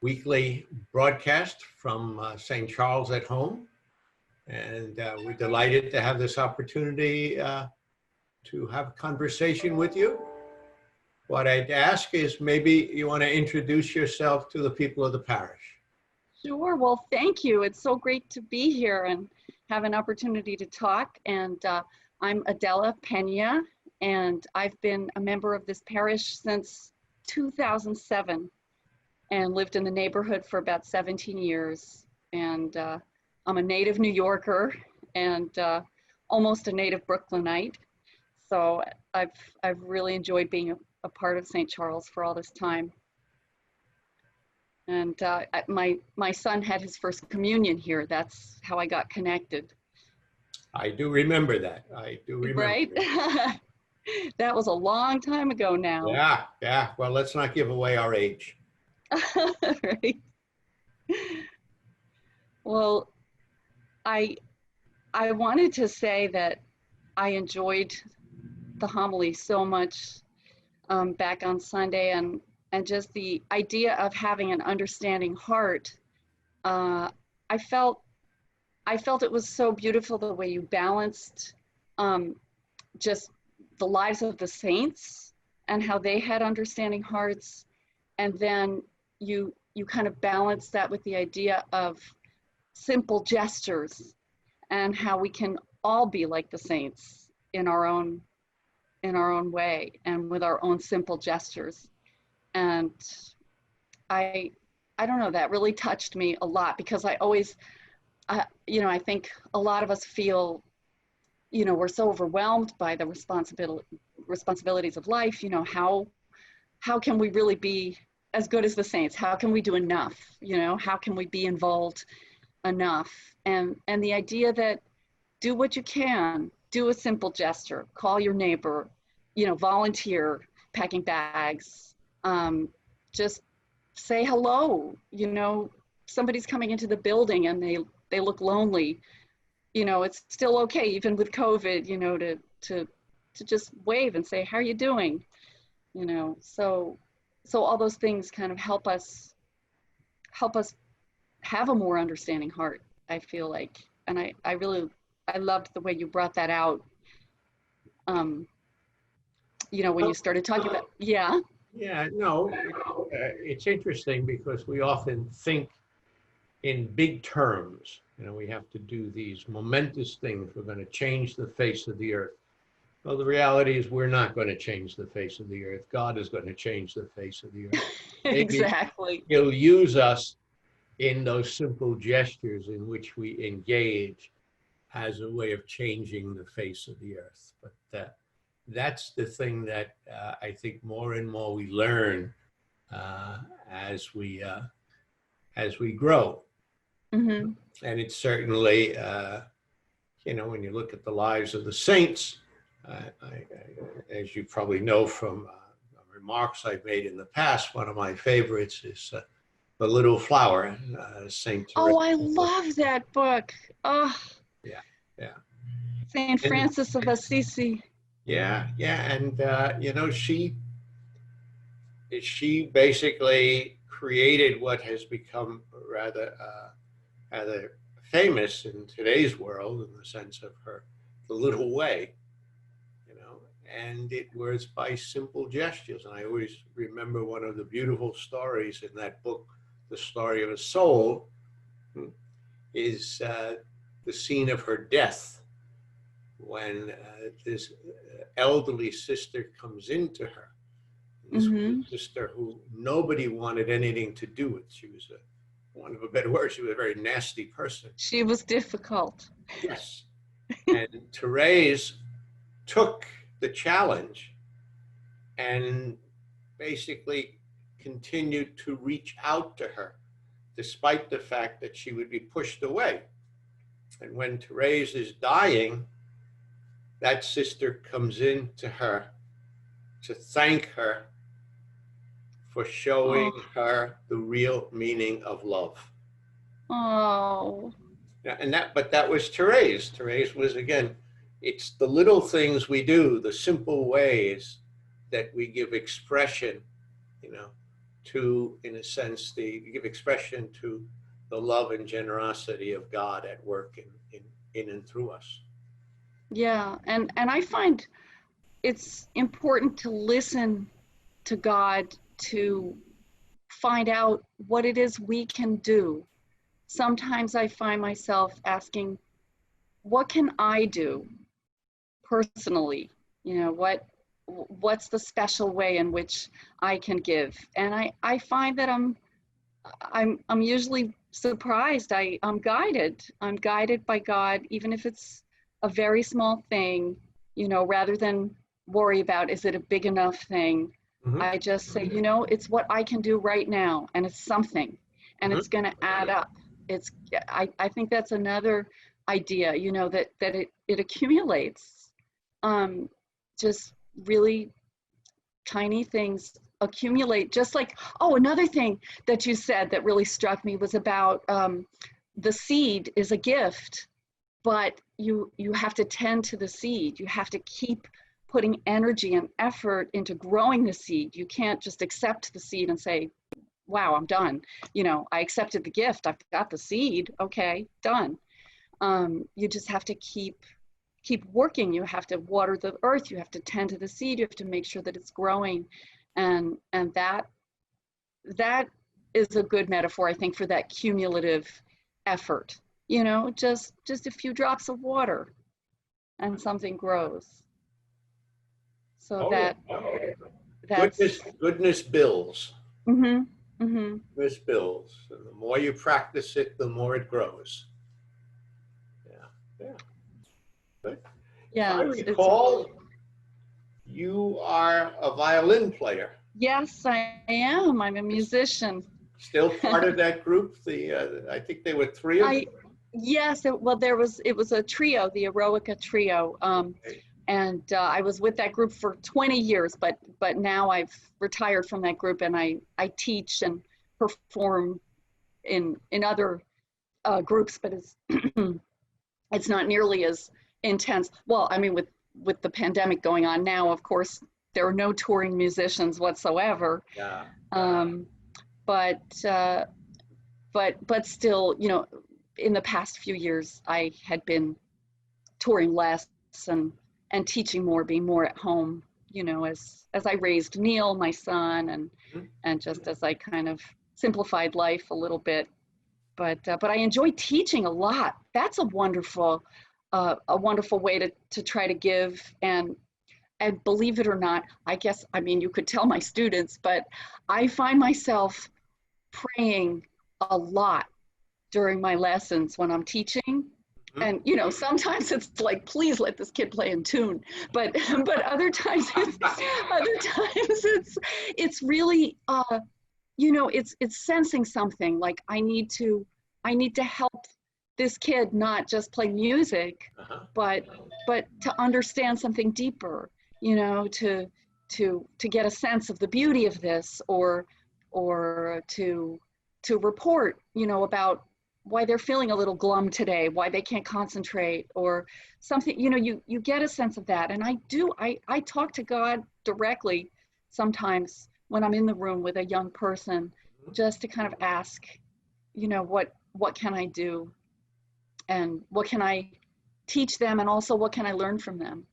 weekly broadcast from St. Charles at Home. And we're delighted to have this opportunity to have a conversation with you. What I'd ask is maybe you want to introduce yourself to the people of the parish. Sure. Well, thank you. It's so great to be here and have an opportunity to talk. And I'm Adela Peña, and I've been a member of this parish since 2007 and lived in the neighborhood for about 17 years. And I'm a native New Yorker and almost a native Brooklynite. So I've really enjoyed being a part of St. Charles for all this time. And my son had his first communion here. That's how I got connected. I do remember that. I do remember. Right? That was a long time ago now. Yeah. Well, let's not give away our age. Right. Well, I wanted to say that I enjoyed the homily so much back on Sunday, and just the idea of having an understanding heart. I felt it was so beautiful the way you balanced just the lives of the saints and how they had understanding hearts, and then you kind of balanced that with the idea of simple gestures and how we can all be like the saints in our own way and with our own simple gestures. And I don't know, that really touched me a lot, because I always, I think a lot of us feel, we're so overwhelmed by the responsibilities of life. How can we really be as good as the saints? How can we do enough? How can we be involved enough? And the idea that do what you can, do a simple gesture, call your neighbor, volunteer, packing bags, just say hello. Somebody's coming into the building and they look lonely. It's still okay, even with COVID, to just wave and say, how are you doing? So all those things kind of help us have a more understanding heart, I feel like. And I loved the way you brought that out. When you started talking about, yeah. Yeah, no, it's interesting because we often think in big terms. We have to do these momentous things. We're going to change the face of the earth. Well, the reality is we're not going to change the face of the earth. God is going to change the face of the earth. Exactly. He'll use us in those simple gestures in which we engage as a way of changing the face of the earth. But that's the thing that I think more and more we learn as we grow. Mm-hmm. And it's certainly, when you look at the lives of the saints, as you probably know from remarks I've made in the past, one of my favorites is The Little Flower, Saint Therese. Oh, I love that book. Oh. Yeah. Saint Francis of Assisi. Yeah, and she basically created what has become rather famous in today's world in the sense of the little way, and it was by simple gestures. And I always remember one of the beautiful stories in that book, The Story of a Soul, is the scene of her death, when this elderly sister comes into her. This sister who nobody wanted anything to do with. She was, one of a better word, she was a very nasty person. She was difficult. Yes. And Therese took the challenge and basically continued to reach out to her, despite the fact that she would be pushed away. And when Therese is dying, that sister comes in to her to thank her for showing her the real meaning of love. Oh. But that was Therese. Therese was, again, it's the little things we do, the simple ways that we give expression, to, in a sense, give expression to the love and generosity of God at work in and through us. Yeah, and I find it's important to listen to God to find out what it is we can do. Sometimes I find myself asking, what can I do personally? You know, what's the special way in which I can give? And I find that I'm usually surprised. I'm guided. I'm guided by God, even if it's a very small thing, you know, rather than worry about, is it a big enough thing? Mm-hmm. I just say, you know, it's what I can do right now, and it's something, and Mm-hmm. it's going to add up. It's, I think that's another idea, you know, that it accumulates. Just really tiny things accumulate, just like, oh, another thing that you said that really struck me was about the seed is a gift, but you have to tend to the seed. You have to keep putting energy and effort into growing the seed. You can't just accept the seed and say, wow, I'm done. You know, I accepted the gift, I've got the seed, okay, done. You just have to keep working. You have to water the earth, you have to tend to the seed, you have to make sure that it's growing. And that is a good metaphor, I think, for that cumulative effort. You know, just a few drops of water and something grows. So Oh, that yeah. that's Goodness builds. mm-hmm, mm-hmm. Goodness builds. And the more you practice it, the more it grows. Yeah. Yeah. Good. If I Yeah, it's recall, you are a violin player. yes, I am. I'm a musician. Still part of that group. I think there were three of I them. Yes, well, it was a trio, the Eroica trio, Okay. and I was with that group for 20 years. But now I've retired from that group, and I teach and perform in other groups, but it's it's not nearly as intense. Well, I mean, with the pandemic going on now, of course, there are no touring musicians whatsoever. Yeah. Um, but but still, you know, in the past few years, I had been touring less and teaching more, being more at home, you know, as I raised Neil, my son, Mhm. and just as I kind of simplified life a little bit. But I enjoy teaching a lot. That's a wonderful way to try to give. And believe it or not, I guess, I mean, you could tell my students, but I find myself praying a lot during my lessons when I'm teaching. Mhm. And you know, sometimes it's like, please let this kid play in tune. But other times it's really you know, it's sensing something like I need to help this kid not just play music, Uh-huh. but to understand something deeper, you know, to get a sense of the beauty of this, or to report, you know, about why they're feeling a little glum today, why they can't concentrate, or something. You know, you get a sense of that. And I talk to God directly sometimes when I'm in the room with a young person, just to kind of ask, you know, what can I do, and what can I teach them, and also what can I learn from them.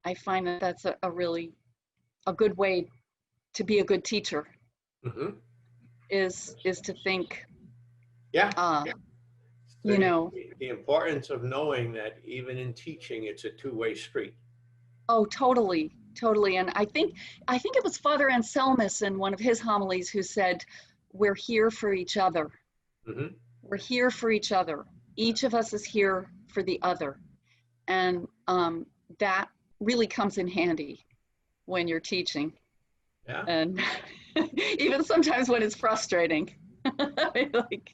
I find that that's a really a good way to be a good teacher, Mhm. is to think, Yeah. uh, you The, know, the importance of knowing that even in teaching, it's a two-way street. oh, totally, totally. And I think it was Father Anselmus in one of his homilies who said, we're here for each other. Hmm. We're here for each other. Each of us is here for the other. And that really comes in handy when you're teaching. Yeah. And even sometimes when it's frustrating, like,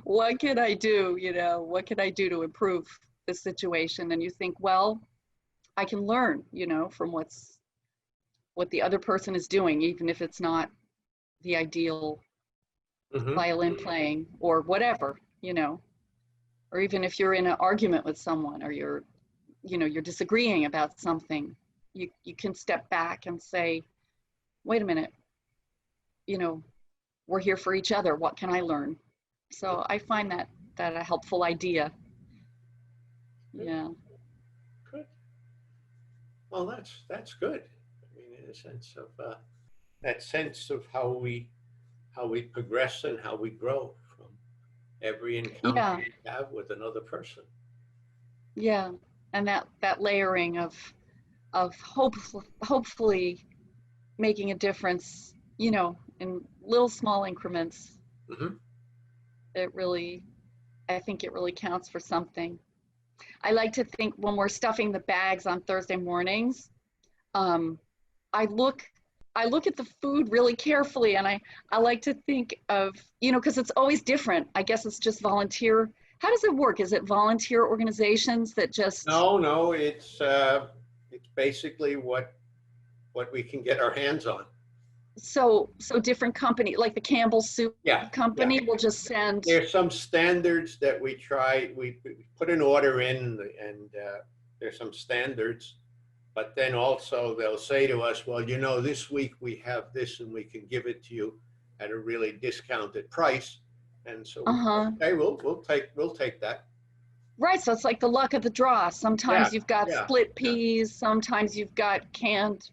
what can I do? You know, what can I do to improve the situation? And you think, well, I can learn, you know, from what the other person is doing, even if it's not the ideal Hmm. violin playing or whatever, you know, or even if you're in an argument with someone, or you're, you know, you're disagreeing about something, you can step back and say, wait a minute, you know, we're here for each other. What can I learn? So I find that a helpful idea. Yeah. Good. Well, that's good. I mean, in a sense of that sense of how we progress and how we grow from every encounter Yeah. we have with another person. Yeah. And that layering of hopefully making a difference, you know, in little small increments. Mm-hmm. I think it really counts for something. I like to think when we're stuffing the bags on Thursday mornings, um, I look at the food really carefully, and I like to think of, you know, because it's always different. I guess it's just volunteer. How does it work? Is it volunteer organizations that just No, it's basically what we can get our hands on. so different company like the Campbell Soup Yeah, yeah. Company will just send. There's some standards that we try. We put an order in, and there's some standards. But then also they'll say to us, well, you know, this week we have this, and we can give it to you at a really discounted price. And so, Uh-huh. okay, we'll take that. Right, so it's like the luck of the draw. Yeah, Sometimes you've got yeah, split yeah. peas, sometimes you've got canned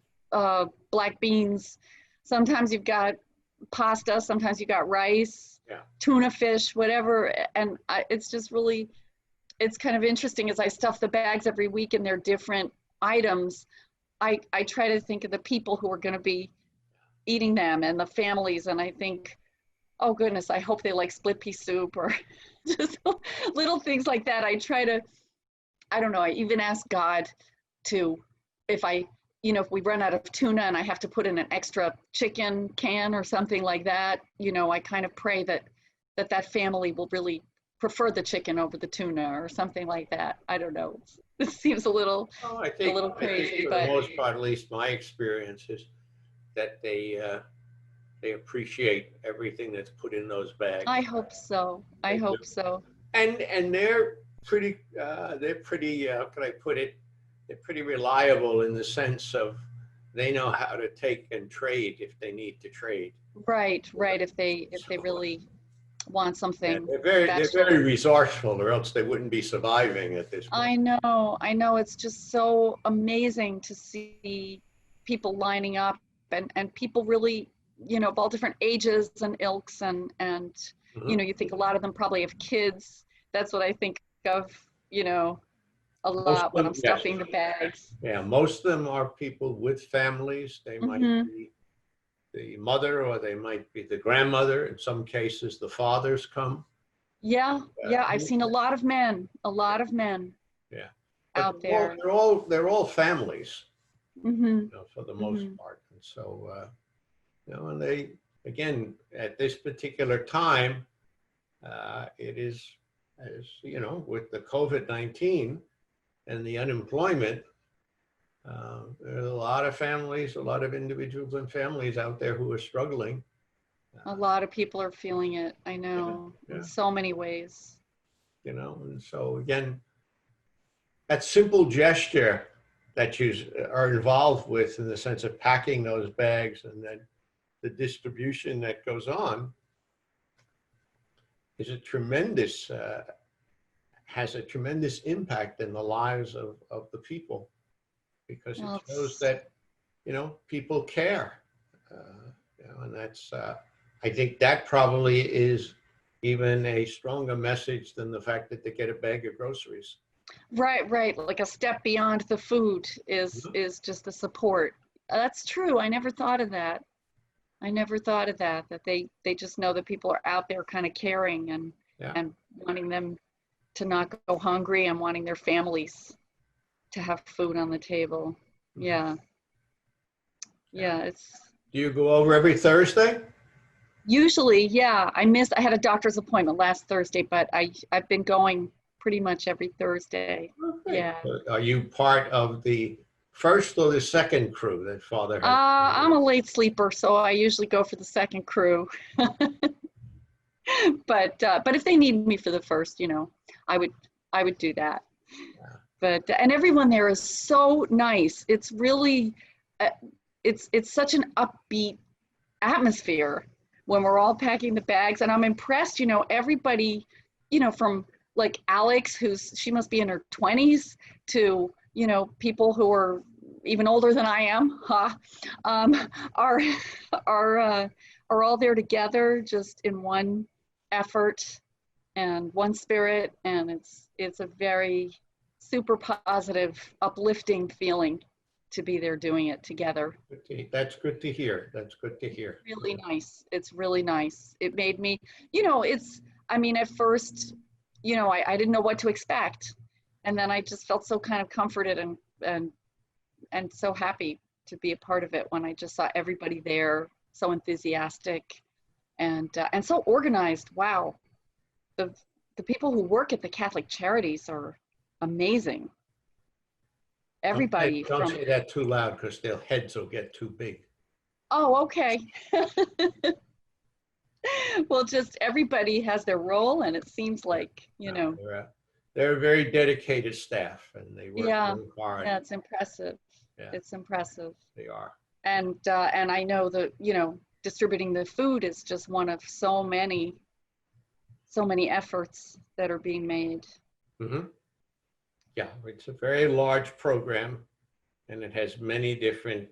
black beans, sometimes you've got pasta, sometimes you've got rice, Yeah. tuna fish, whatever. And it's just really, it's kind of interesting as I stuff the bags every week and they're different items. I try to think of the people who are going to be eating them and the families, and I think, oh goodness, I hope they like split pea soup or just little things like that. I try to, I don't know, I even ask God to, if if we run out of tuna and I have to put in an extra chicken can or something like that, I kind of pray that family will really prefer the chicken over the tuna or something like that. I don't know. It seems a little crazy, for the but most part, at least my experience is that they appreciate everything that's put in those bags. I hope so. I They do. hope so. And they're pretty how can I put it? They're pretty reliable in the sense of they know how to take and trade if they need to trade. Right. If they really want Yeah, something they're special. very resourceful, or else they wouldn't be surviving at this point. I know. It's just so amazing to see people lining up and people really, of all different ages and ilks and Mhm. you think a lot of them probably have kids. That's what I think of, a Most lot of when them, I'm yes. stuffing the bags. Yeah, most of them are people with families. They might be the mother, or they might be the grandmother. In some cases, the fathers come. Yeah. I've seen a lot of men Yeah, but out there. they're all families, Mm-hmm. for the most part. And so, and they, again, at this particular time, it is, as with the COVID-19 and the unemployment, there's a lot of families, a lot of individuals and families out there who are struggling. A lot of people are feeling it. I know, Yeah. in so many ways. And so again, that simple gesture that you are involved with, in the sense of packing those bags and then the distribution that goes on, is has a tremendous impact in the lives of the people, because it shows that people care, and that's I think that probably is even a stronger message than the fact that they get a bag of groceries. Right. Like a step beyond the food is just the support. That's true. I never thought of that. That they just know that people are out there kind of caring and wanting them to not go hungry and wanting their families to have food on the table. Yeah. It's Do you go over every Thursday? usually, yeah. I had a doctor's appointment last Thursday, but I've been going pretty much every Thursday. Okay. Yeah. Are you part of the first or the second crew that Father has? I'm a late sleeper, so I usually go for the second crew. But if they need me for the first, I would do that. Yeah. But and everyone there is so nice. It's really it's such an upbeat atmosphere when we're all packing the bags. And I'm impressed, everybody, from like Alex, she must be in her 20s, to, people who are even older than I am, are, are all there together, just in one effort and one spirit. And it's a very super positive, uplifting feeling to be there doing it together. That's good to hear. That's good to hear. Really nice. It's really nice. It made me, at first, I didn't know what to expect. And then I just felt so kind of comforted and so happy to be a part of it when I just saw everybody there, so enthusiastic and so organized. Wow. The people who work at the Catholic Charities are amazing. Everybody don't say that too loud, because their heads will get too big. Oh, okay. Well, just everybody has their role, and it seems like, They're a very dedicated staff, and they work really hard. Yeah, it's impressive. Yeah. It's impressive. They are. And I know that, distributing the food is just one of so many efforts that are being made. Mm-hmm. Yeah, it's a very large program, and it has many different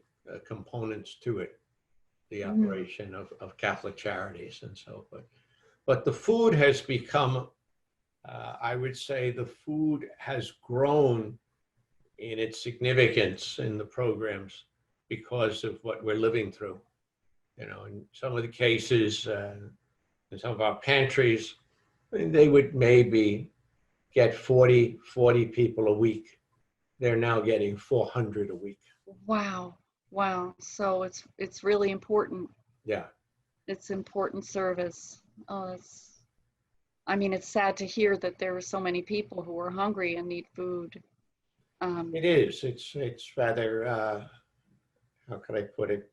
components to it, the operation of Catholic Charities and so forth. But the food has become, I would say the food has grown in its significance in the programs because of what we're living through. In some of the cases, in some of our pantries, they would maybe get 40 people a week. They're now getting 400 a week. Wow. So it's really important. Yeah. It's important service. Oh, it's sad to hear that there are so many people who are hungry and need food. It is. It's rather, how can I put it,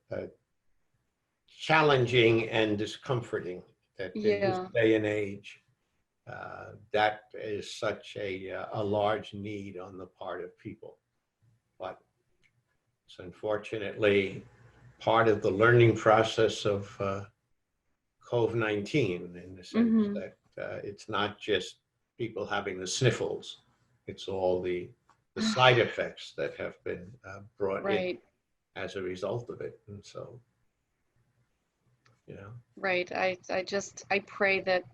challenging and discomforting that in this day and age, that is such a large need on the part of people. But it's unfortunately part of the learning process of COVID-19, in the sense that it's not just people having the sniffles, it's all the side effects that have been brought in as a result of it. And so, Right. I pray that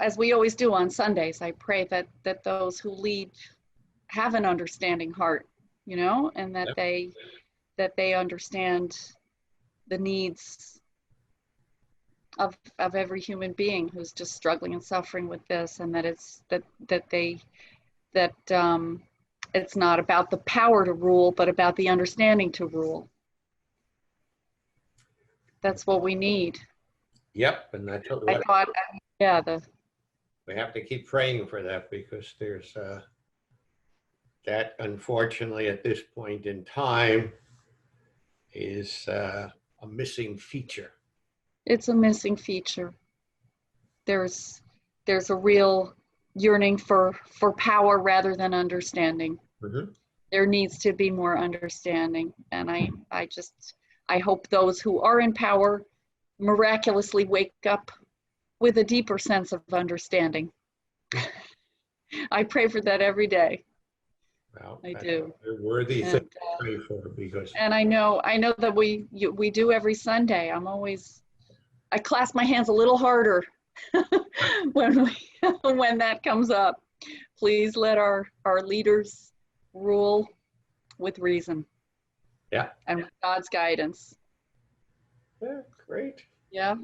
as we always do on Sundays, I pray that those who lead have an understanding heart, and that they understand the needs of every human being who's just struggling and suffering with this, and that it's not about the power to rule, but about the understanding to rule. That's what we need. Yep, and that's what I thought, we have to keep praying for that, because there's that, unfortunately, at this point in time, is a missing feature. It's a missing feature. There's a real yearning for power rather than understanding. There needs to be more understanding, and I hope those who are in power miraculously wake up with a deeper sense of understanding. I pray for that every day. Well, I do. A worthy thing to pray for, because. And I know that we do every Sunday. I clasp my hands a little harder when that comes up. Please let our leaders rule with reason. Yeah. And with God's guidance. Yeah, great. Yeah.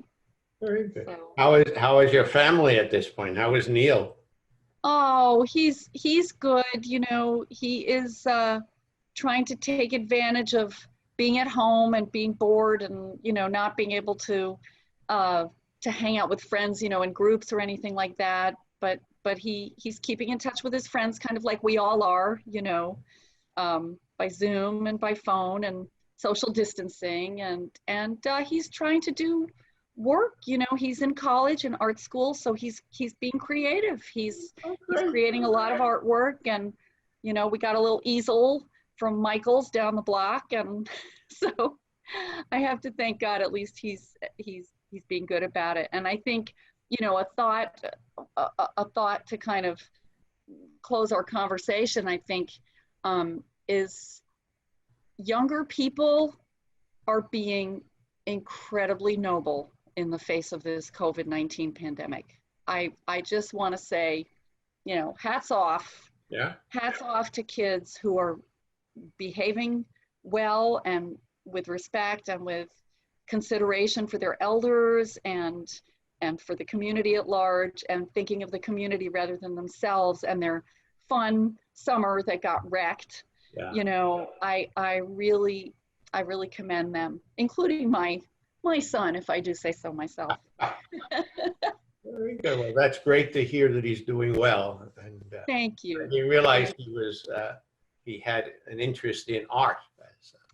Very good. So, how is your family at this point? How is Neil? Oh, he's good. He is trying to take advantage of being at home and being bored, and not being able to hang out with friends, in groups or anything like that. But he's keeping in touch with his friends, kind of like we all are, by Zoom and by phone and social distancing, and he's trying to do work. He's in college and art school, so he's being creative. He's creating a lot of artwork, and we got a little easel from Michael's down the block, and so I have to thank God. At least he's being good about it. And I think, you know, a thought to kind of close our conversation, I think, is younger people are being incredibly noble in the face of this COVID-19 pandemic. I just want to say, you know, hats off. Yeah. Hats off to kids who are behaving well and with respect and with consideration for their elders and for the community at large, and thinking of the community rather than themselves and their fun summer that got wrecked. Yeah. You know, I really commend them, including my son, if I do say so myself. Very good. Well, that's great to hear that he's doing well. And Thank you. he realized he had an interest in art.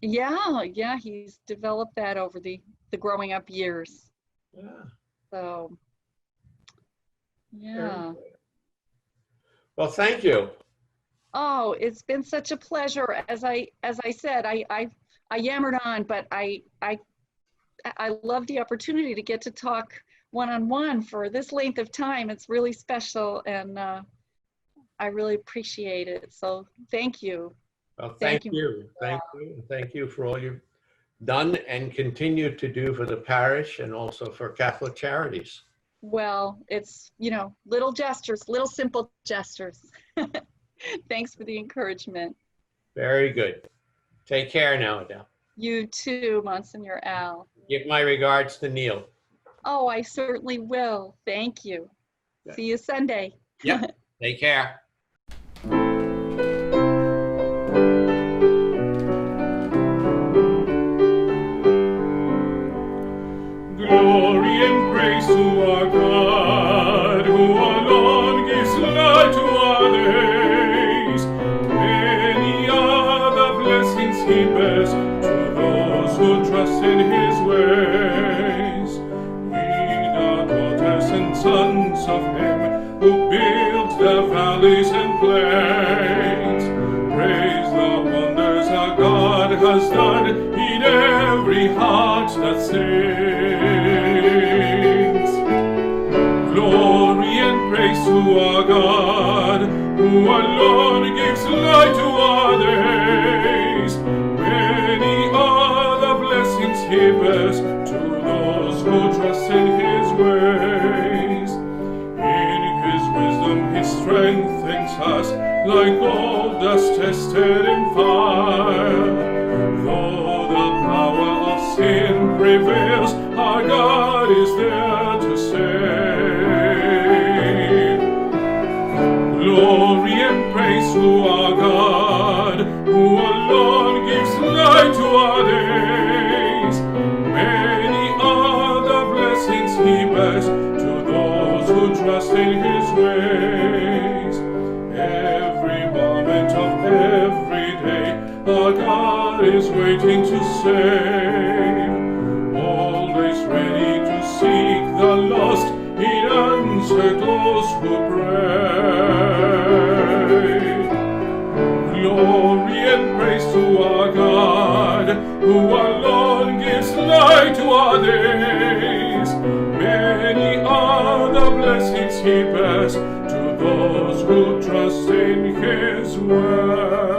Yeah, he's developed that over the growing up years. Yeah. So, yeah. Well, thank you. Oh, it's been such a pleasure. As I said, I yammered on, but I love the opportunity to get to talk one-on-one for this length of time. It's really special, and I really appreciate it. So thank you. Well, thank you. Thank you. And thank you for all you've done and continue to do for the parish and also for Catholic Charities. Well, it's, you know, little gestures, little simple gestures. Thanks for the encouragement. Very good. Take care now, Adele. You too, Monsignor Al. Give my regards to Neil. Oh, I certainly will. Thank you. Yeah. See you Sunday. Yep. Take care. Glory and praise to our God, who alone gives light to our days. Many are the blessings he bears to those who trust in his ways. We are daughters and sons of him who built the valleys and plains. Praise the wonders our God has done in every heart that sings. Glory and praise to our God, who alone gives light to our days. Many are the blessings he bears to those who trust in his ways. In his wisdom he strengthens us like gold dust tested in fire. Though the power of sin prevails, our God is there to save. Glory and praise to our God, who alone gives light to our days. Many are the blessings he bears to those who trust in his ways. Every moment of every day, our God is waiting to save. Always ready to seek the lost, he answers those who pray. Glory and praise to our God, who alone gives light to our days. Many are the blessings he bears to those who trust in his word.